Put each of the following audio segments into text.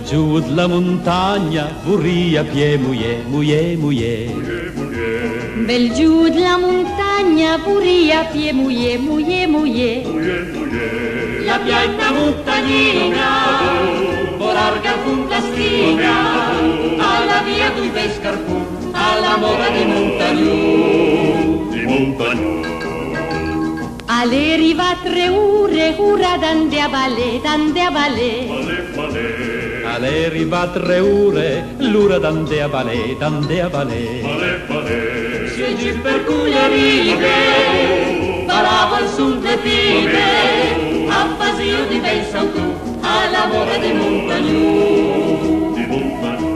Giù la montagna, burria, pie, muie, muie, muie. Bel giù la montagna, burria, pie, muie, muie, muie. La pianta montagnina, larga puntastina, alla via dui bei scarpù, alla moda di Montagnu. Di Montagnu. Alle riva 3 ore, ora dande a balè, dande a balè. Balè, balè. Alle riva 3 ore, l'ora dande a balè, dande a balè. Balè, balè. Si giù per quelle righe, parava il sul de pine, a fasio di bei saltù, alla moda di Montagnu. Di Montagnu.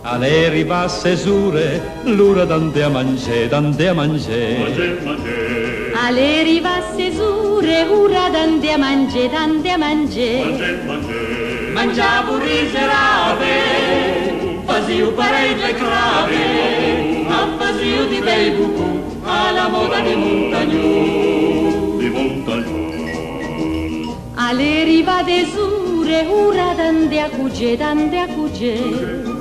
Alle riva sesure, l'ora dande a mangiare, dande a mangiare. Mangiare, mangiare. Alle riva sesure, ora dande a mangiare, dande a mangiare. Mangiare, mangiare. Mangiavo riserave, fasio parecchie crave, a fasio di bei bucù, alla moda di Montagnu. Di Montagnu. Alle riva desure, ora dande a cuge, dande a cuge.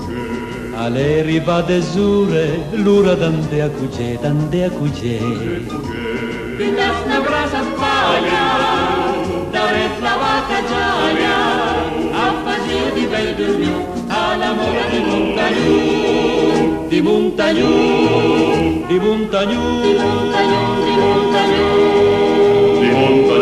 Alle riva desure, l'ora dande a cuge, dande a cuge. Pitasna brasa spagna, dare la vacca giaia, a fasio di bel dormiu, alla moda di Montagnu. Di Montagnu, di Montagnu, Di Montagnu, di Montagnu, di Montagnu.